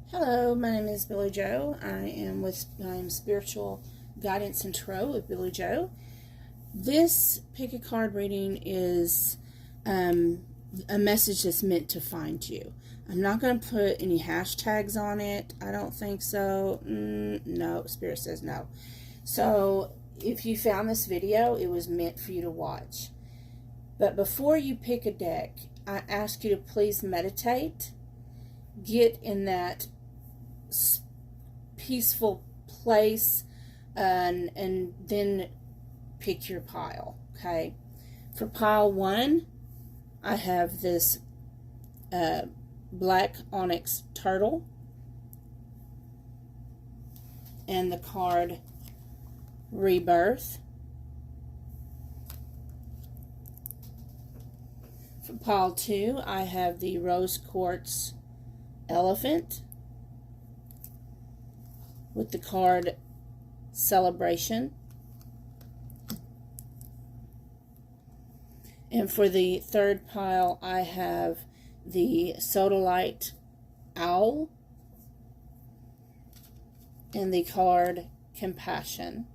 Hello, my name is Billie Jo. I am Spiritual Guidance and Tarot with Billie Jo. This pick a card reading is a message that's meant to find you. I'm not going to put any hashtags on it. I don't think so. No, Spirit says no. So if you found this video, it was meant for you to watch. But before you pick a deck, I ask you to please meditate. Get in that peaceful place and then pick your pile. Okay, for pile 1 I have this black onyx turtle and the card Rebirth. For pile 2 I have the rose quartz elephant with the card Celebration. And for the third pile, I have the sodalite owl and the card Compassion.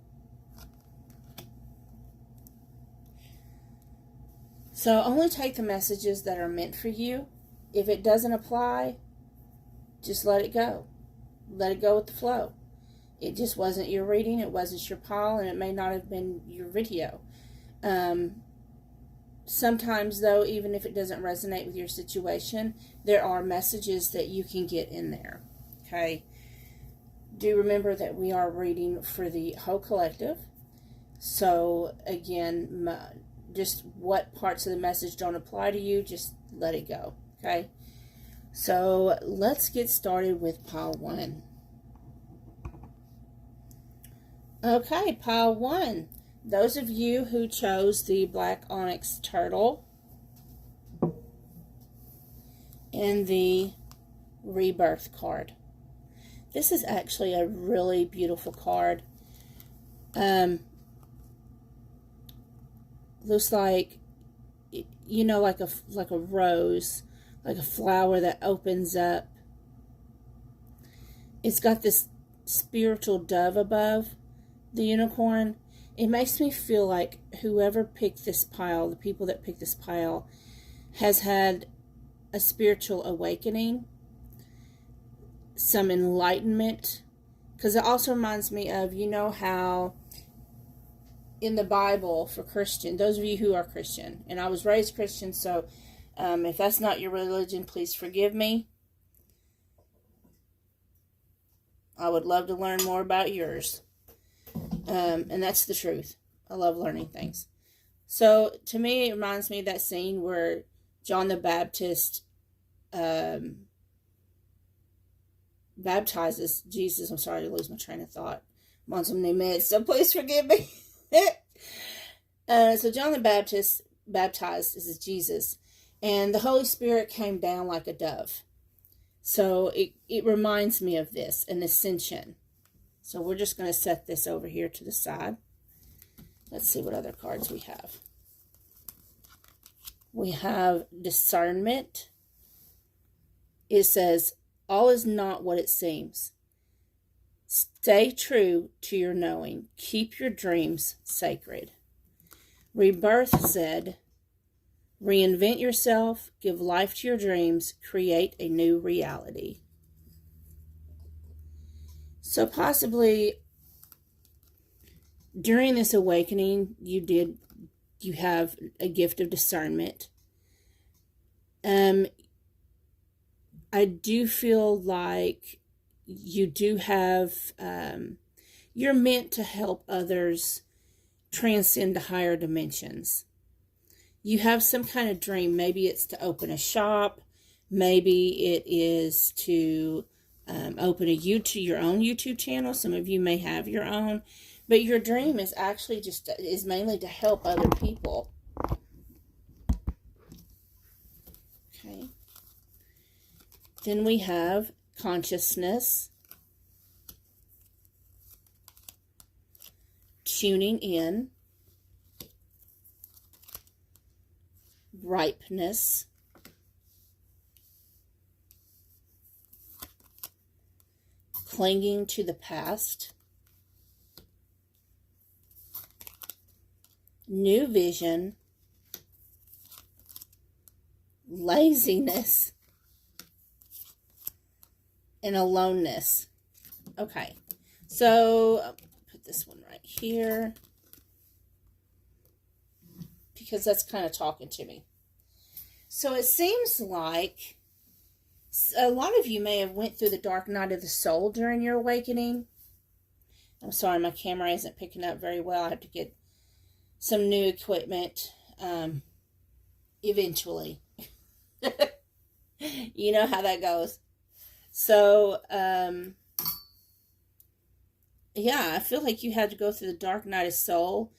So only take the messages that are meant for you. If it doesn't apply, just let it go. Let it go with the flow. It just wasn't your reading, it wasn't your pile, and it may not have been your video. Sometimes, though, even if it doesn't resonate with your situation, there are messages that you can get in there. Okay? Do remember that we are reading for the whole collective. So, again, just what parts of the message don't apply to you, just let it go. Okay? So, let's get started with pile 1. Okay, pile 1. Those of you who chose the black onyx turtle and the Rebirth card. This is actually a really beautiful card. Looks like, you know, like a rose, like a flower that opens up. It's got this spiritual dove above the unicorn. It makes me feel like whoever picked this pile, the people that picked this pile, has had a spiritual awakening, some enlightenment. Because it also reminds me of, you know how in the Bible for Christian, those of you who are Christian, and I was raised Christian, so if that's not your religion, please forgive me. I would love to learn more about yours. And that's the truth. I love learning things. So, to me, it reminds me of that scene where John the Baptist baptizes Jesus. I'm sorry to lose my train of thought. I'm on some new meds, so please forgive me. So, John the Baptist baptizes Jesus, and the Holy Spirit came down like a dove. So, it reminds me of this, an ascension. So we're just going to set this over here to the side. Let's see what other cards we have. We have Discernment. It says, all is not what it seems. Stay true to your knowing. Keep your dreams sacred. Rebirth said, reinvent yourself, give life to your dreams, create a new reality. So possibly during this awakening, you have a gift of discernment. I do feel like you do have, you're meant to help others transcend to higher dimensions. You have some kind of dream. Maybe it's to open a shop. Maybe it is to open your own YouTube channel. Some of you may have your own, but your dream is actually is mainly to help other people. Okay. Then we have consciousness, tuning in, ripeness, clinging to the past, new vision, laziness, and aloneness. Okay, so I'll put this one right here because that's kind of talking to me. So it seems like a lot of you may have went through the dark night of the soul during your awakening. I'm sorry, my camera isn't picking up very well. I have to get some new equipment eventually. You know how that goes. So, yeah, I feel like you had to go through the dark night of soul.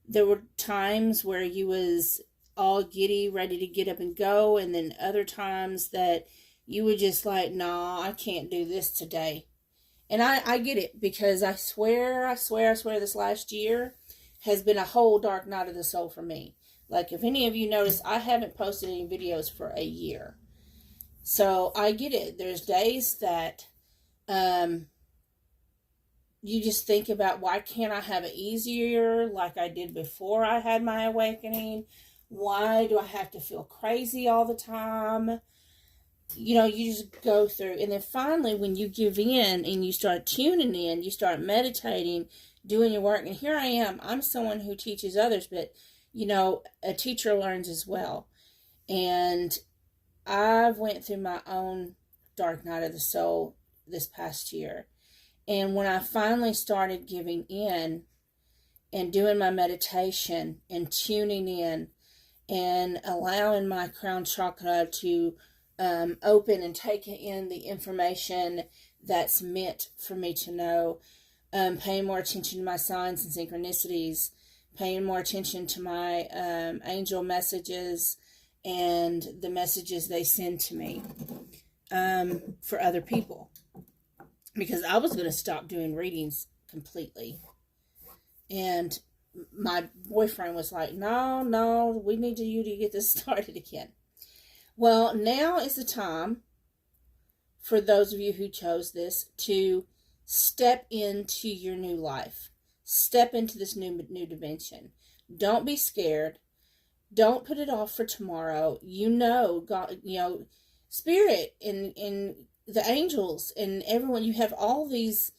There were times where you was all giddy, ready to get up and go, and then other times that you were just like, nah, I can't do this today. And I get it, because I swear this last year has been a whole dark night of the soul for me. Like, if any of you notice, I haven't posted any videos for a year. So I get it. There's days that you just think about, why can't I have it easier like I did before I had my awakening? Why do I have to feel crazy all the time? You know, you just go through. And then finally, when you give in and you start tuning in, you start meditating, doing your work. And here I am. I'm someone who teaches others, but, you know, a teacher learns as well. And I've went through my own dark night of the soul this past year. And when I finally started giving in and doing my meditation and tuning in and allowing my crown chakra to open and take in the information that's meant for me to know, paying more attention to my signs and synchronicities, paying more attention to my angel messages and the messages they send to me for other people. Because I was going to stop doing readings completely. And my boyfriend was like, no, we need you to get this started again. Well, now is the time for those of you who chose this to step into your new life. Step into this new dimension. Don't be scared. Don't put it off for tomorrow. You know, God, you know, Spirit and the angels and everyone, you have all this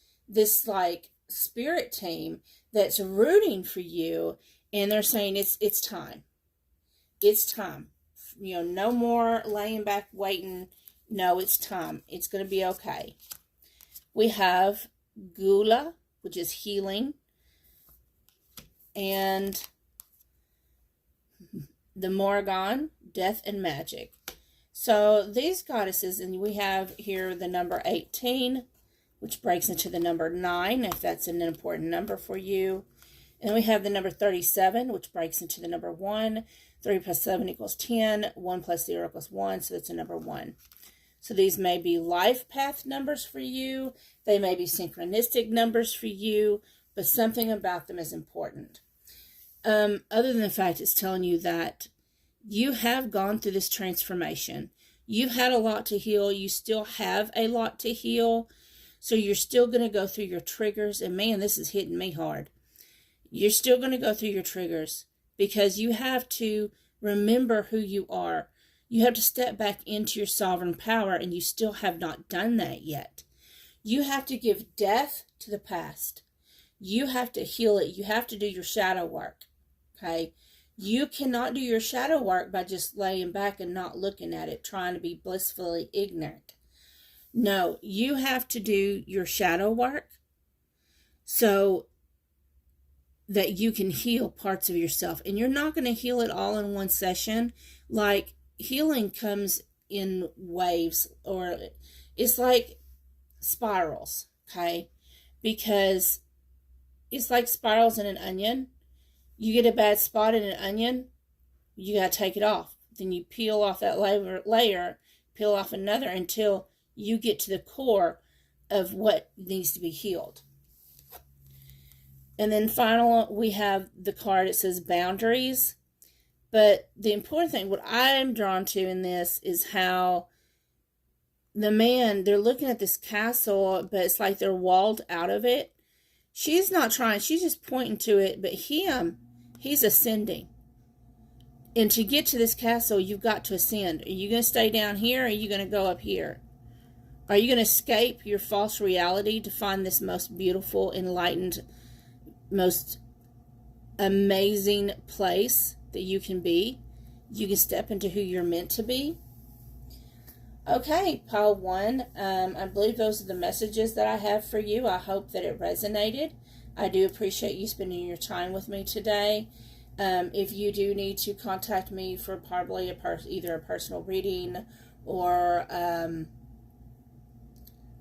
like spirit team that's rooting for you, and they're saying it's time. It's time. You know, no more laying back waiting. No, it's time. It's going to be okay. We have Gula, which is healing, and the Morrigan, death and magic. So these goddesses, and we have here the number 18, which breaks into the number 9, if that's an important number for you. And we have the number 37, which breaks into the number 1. 3 plus 7 equals 10. 1 plus 0 equals 1, so that's a number 1. So these may be life path numbers for you. They may be synchronistic numbers for you, but something about them is important. Other than the fact it's telling you that you have gone through this transformation. You've had a lot to heal. You still have a lot to heal. So you're still going to go through your triggers. And man, this is hitting me hard. You're still going to go through your triggers because you have to remember who you are. You have to step back into your sovereign power, and you still have not done that yet. You have to give death to the past. You have to heal it. You have to do your shadow work. Okay? You cannot do your shadow work by just laying back and not looking at it, trying to be blissfully ignorant. No, you have to do your shadow work so that you can heal parts of yourself. And you're not going to heal it all in one session. Like, healing comes in waves, or it's like spirals, okay? Because it's like spirals in an onion. You get a bad spot in an onion, you got to take it off. Then you peel off that layer, peel off another until you get to the core of what needs to be healed. And then finally, we have the card. It says boundaries. But the important thing, what I'm drawn to in this, is how the man, they're looking at this castle, but it's like they're walled out of it. She's not trying. She's just pointing to it. But he's ascending. And to get to this castle, you've got to ascend. Are you going to stay down here, or are you going to go up here? Are you going to escape your false reality to find this most beautiful, enlightened, most amazing place that you can be? You can step into who you're meant to be. Okay, pile 1. I believe those are the messages that I have for you. I hope that it resonated. I do appreciate you spending your time with me today. If you do need to contact me for probably either a personal reading or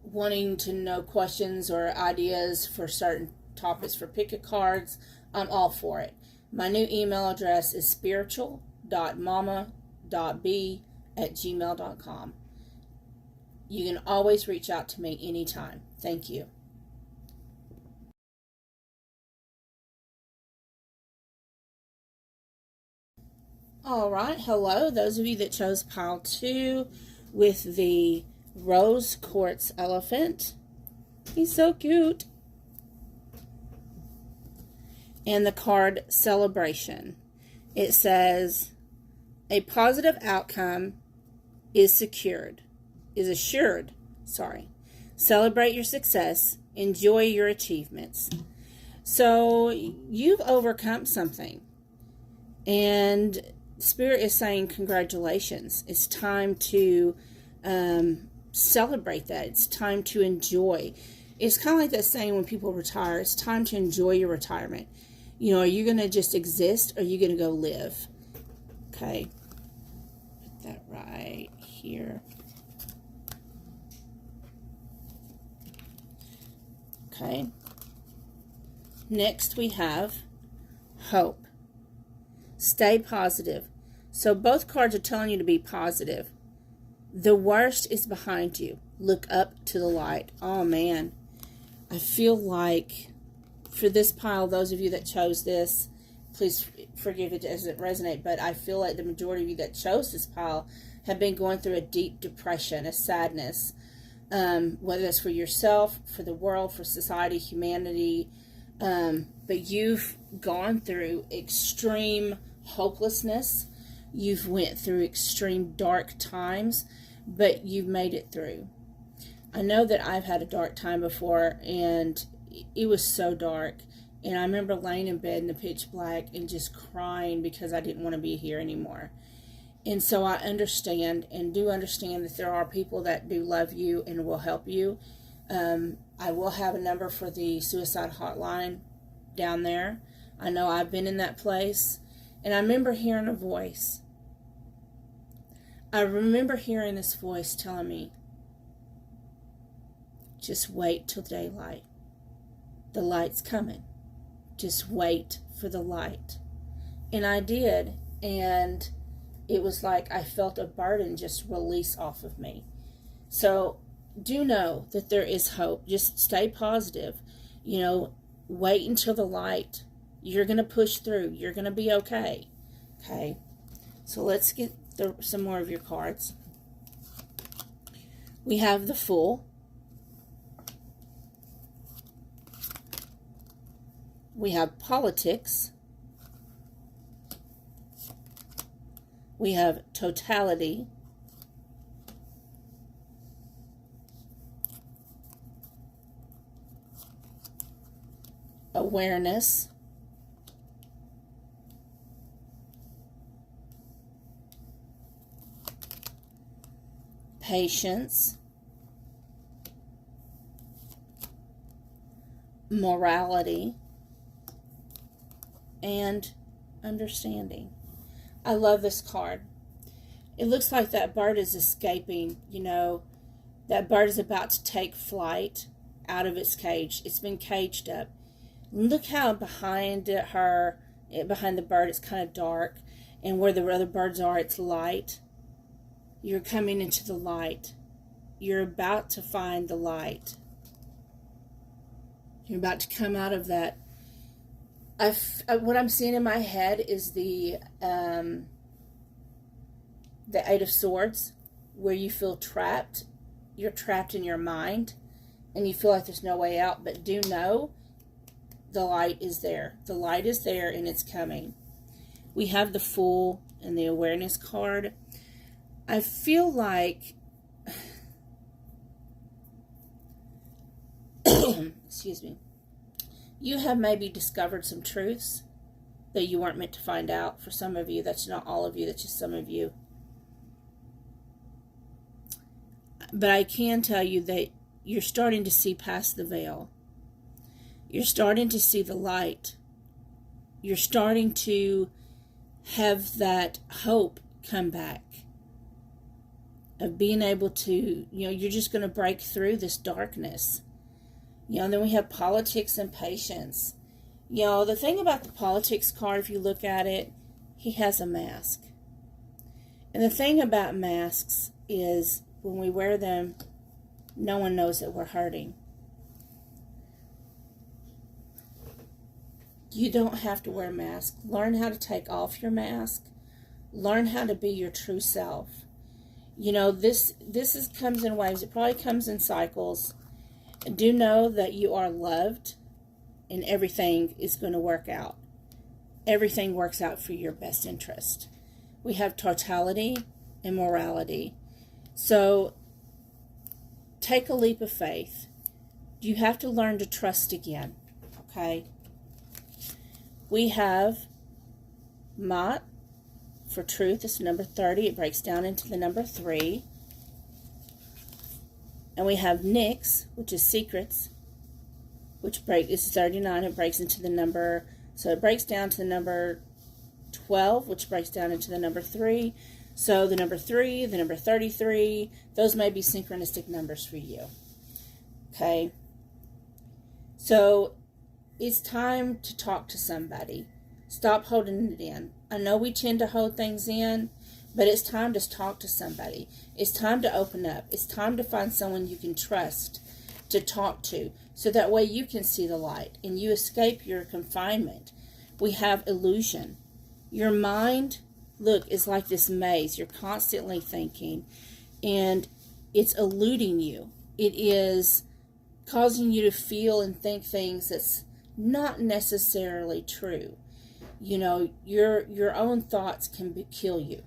wanting to know questions or ideas for certain topics for pick-a cards, I'm all for it. My new email address is spiritual.mama.b@gmail.com. You can always reach out to me anytime. Thank you. All right, hello. Those of you that chose pile 2 with the rose quartz elephant. He's so cute. And the card celebration. It says, a positive outcome is assured. Celebrate your success. Enjoy your achievements. So you've overcome something. And Spirit is saying congratulations. It's time to celebrate that. It's time to enjoy. It's kind of like that saying when people retire, it's time to enjoy your retirement. You know, are you going to just exist, or are you going to go live? Okay. Put that right here. Okay. Next we have hope. Stay positive. So both cards are telling you to be positive. The worst is behind you. Look up to the light. Oh, man. I feel like for this pile, those of you that chose this, please forgive it as it resonates, but I feel like the majority of you that chose this pile have been going through a deep depression, a sadness, whether it's for yourself, for the world, for society, humanity, but you've gone through extreme hopelessness. You've went through extreme dark times, but you've made it through. I know that I've had a dark time before, and it was so dark. And I remember laying in bed in the pitch black and just crying because I didn't want to be here anymore. And so I understand and do understand that there are people that do love you and will help you. I will have a number for the suicide hotline down there. I know I've been in that place. And I remember hearing a voice. I remember hearing this voice telling me, just wait till daylight. The light's coming. Just wait for the light. And I did. And it was like I felt a burden just release off of me. So do know that there is hope. Just stay positive. You know, wait until the light. You're going to push through. You're going to be okay. Okay. So let's get some more of your cards. We have the Fool. We have Politics. We have Totality. Awareness. Patience. Morality. And understanding. I love this card. It looks like that bird is escaping. You know, that bird is about to take flight out of its cage. It's been caged up. Look how behind behind the bird, it's kind of dark. And where the other birds are, it's light. You're coming into the light. You're about to find the light. You're about to come out of that. What I'm seeing in my head is the Eight of Swords, where you feel trapped you're trapped in your mind and you feel like there's no way out, but do know the light is there. The light is there and it's coming. We have the Fool and the Awareness card. I feel like, excuse me, you have maybe discovered some truths that you weren't meant to find out. For some of you, that's not all of you, that's just some of you. But I can tell you that you're starting to see past the veil. You're starting to see the light. You're starting to have that hope come back of being able to, you're just going to break through this darkness. And then we have politics and patience. The thing about the politics card, if you look at it, he has a mask. And the thing about masks is when we wear them, no one knows that we're hurting. You don't have to wear a mask. Learn how to take off your mask. Learn how to be your true self. This comes in waves. It probably comes in cycles. Do know that you are loved and everything is going to work out. Everything works out for your best interest. We have totality and morality. So take a leap of faith. You have to learn to trust again. Okay? We have Mott for truth. It's number 30. It breaks down into the number 3. And we have Nyx, which is secrets, is 39. It breaks into the number, so it breaks down to the number 12, which breaks down into the number 3. So the number 3, the number 33, those may be synchronistic numbers for you. Okay? So it's time to talk to somebody. Stop holding it in. I know we tend to hold things in, but it's time to talk to somebody. It's time to open up. It's time to find someone you can trust to talk to, so that way you can see the light and you escape your confinement. We have illusion. Your mind, look, is like this maze. You're constantly thinking, and it's eluding you. It is causing you to feel and think things that's not necessarily true. Your own thoughts can kill you.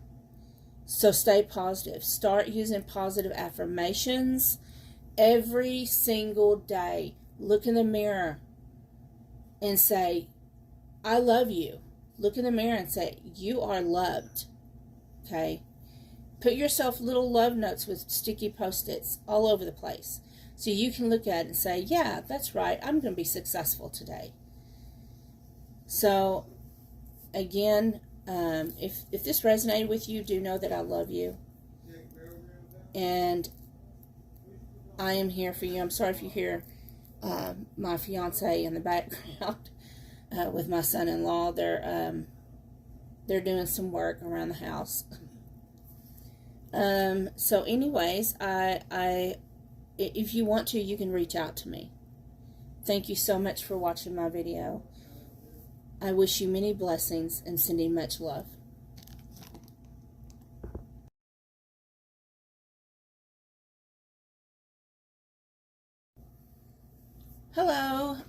So stay positive. Start using positive affirmations every single day. Look in the mirror and say, I love you. Look in the mirror and say, you are loved. Okay? Put yourself little love notes with sticky Post-its all over the place, so you can look at it and say, yeah, that's right, I'm going to be successful today. So, again, if this resonated with you, do know that I love you. And I am here for you. I'm sorry if you hear my fiance in the background with my son-in-law. They're doing some work around the house. So anyways, if you want to, you can reach out to me. Thank you so much for watching my video. I wish you many blessings and sending much love. Hello.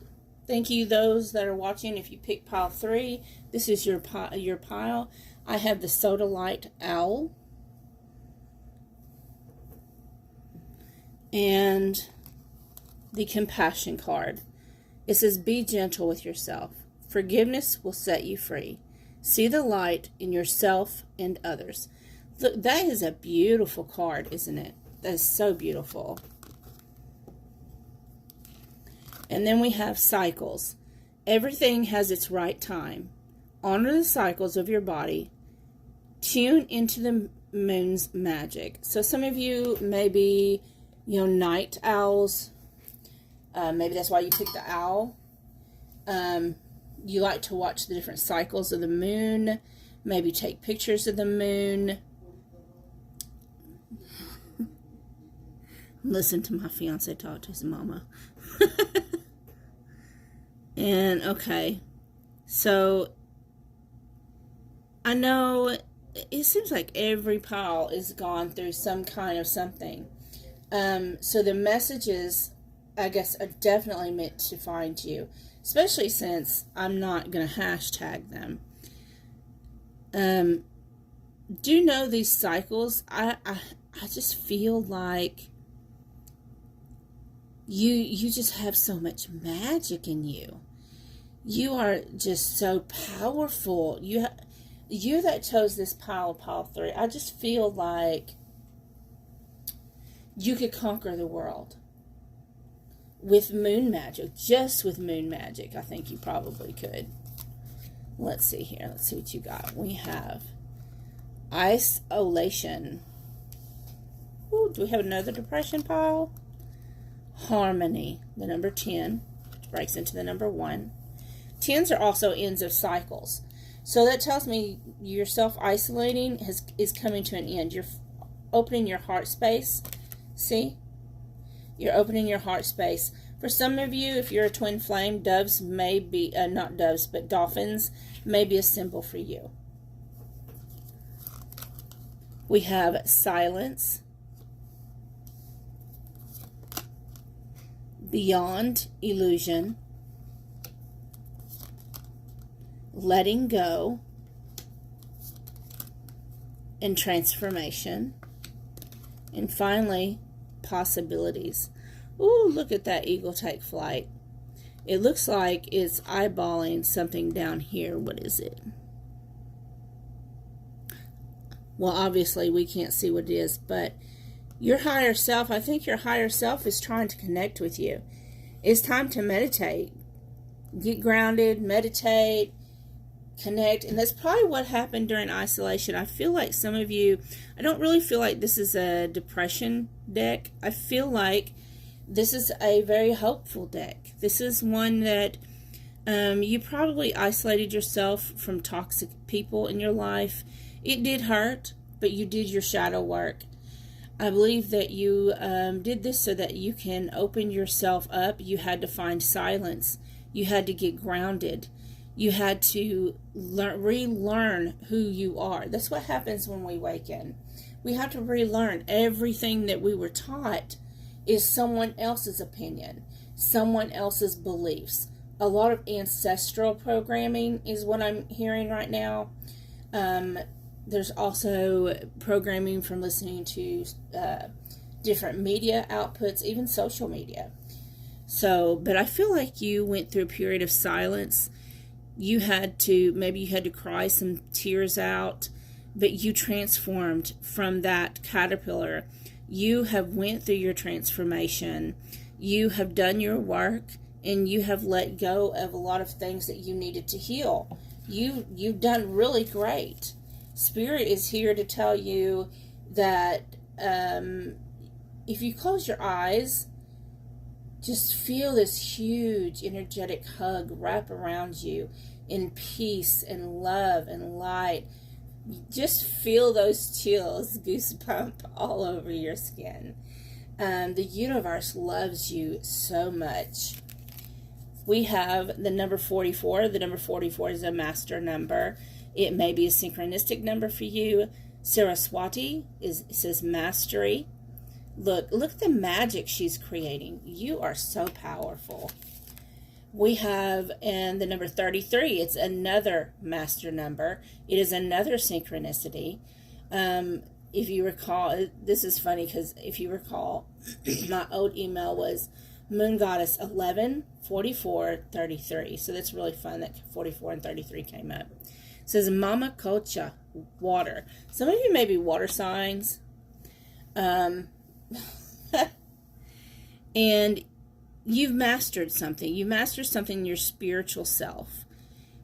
Thank you those that are watching. If you pick pile 3, this is your pile. I have the Soda Light Owl. And the Compassion card. It says, be gentle with yourself. Forgiveness will set you free. See the light in yourself and others. Look, that is a beautiful card, isn't it? That is so beautiful. And then we have cycles. Everything has its right time. Honor the cycles of your body. Tune into the moon's magic. So some of you may be, night owls. Maybe that's why you picked the owl. You like to watch the different cycles of the moon. Maybe take pictures of the moon. Listen to my fiance talk to his mama. And, okay. So, I know it seems like every pile is gone through some kind of something. So the messages, I guess, are definitely meant to find you, especially since I'm not going to hashtag them. Do you know these cycles? I just feel like you just have so much magic in you. You are just so powerful. You that chose this pile 3. I just feel like you could conquer the world with moon magic. Just with moon magic, I think you probably could. Let's see here. Let's see what you got. We have isolation. Ooh, do we have another depression pile? Harmony, the number 10, which breaks into the number 1. 10s are also ends of cycles. So that tells me your self-isolating is coming to an end. You're opening your heart space. See? You're opening your heart space. For some of you, if you're a twin flame, doves may be, not doves, but dolphins may be a symbol for you. We have silence. Beyond illusion. Letting go. And transformation. And finally, possibilities. Ooh, look at that eagle take flight. It looks like it's eyeballing something down here. What is it? Well, obviously we can't see what it is, but your higher self, I think your higher self is trying to connect with you. It's time to meditate. Get grounded, meditate, connect. And that's probably what happened during isolation. I feel like some of you, I don't really feel like this is a depression deck. I feel like this is a very hopeful deck. This is one that you probably isolated yourself from toxic people in your life. It did hurt, but you did your shadow work. I believe that you did this so that you can open yourself up. You had to find silence. You had to get grounded. You had to relearn who you are. That's what happens when we awaken. We have to relearn. Everything that we were taught is someone else's opinion, someone else's beliefs. A lot of ancestral programming is what I'm hearing right now. There's also programming from listening to different media outputs, even social media. So, but I feel like you went through a period of silence. Maybe you had to cry some tears out, but you transformed from that caterpillar. You have went through your transformation. You have done your work, and you have let go of a lot of things that you needed to heal. You've done really great. Spirit is here to tell you that if you close your eyes, just feel this huge energetic hug wrap around you in peace and love and light. Just feel those chills, goosebump all over your skin. The universe loves you so much. We have the number 44. The number 44 is a master number. It may be a synchronistic number for you. Saraswati says mastery. Look at the magic she's creating. You are so powerful. We have, and the number 33, it's another master number. It is another synchronicity. If you recall, this is funny because if you recall, my old email was Moon Goddess 11, 44, 33. So that's really fun that 44 and 33 came up. It says Mama Kocha, water. Some of you may be water signs. And you've mastered something. You mastered something in your spiritual self.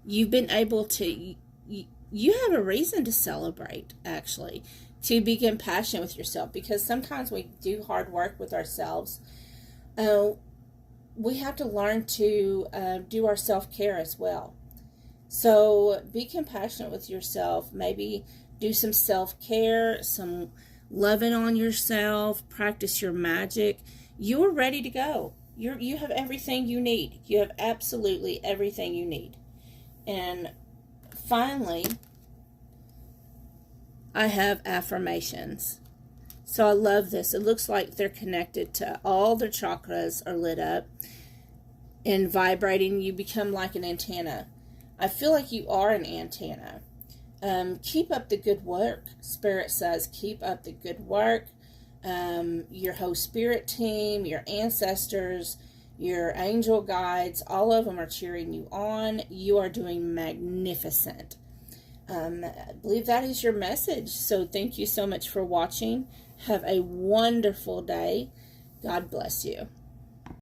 You've been able to, you have a reason to celebrate, actually, to be compassionate with yourself, because sometimes we do hard work with ourselves. We have to learn to do our self-care as well. So be compassionate with yourself. Maybe do some self-care, some loving on yourself, practice your magic. You're ready to go. You have everything you need. You have absolutely everything you need. And finally, I have affirmations. So I love this. It looks like they're connected to all their chakras are lit up and vibrating. You become like an antenna. I feel like you are an antenna. Keep up the good work. Spirit says, keep up the good work. Your whole spirit team, your ancestors, your angel guides, all of them are cheering you on. You are doing magnificent. I believe that is your message. So thank you so much for watching. Have a wonderful day. God bless you.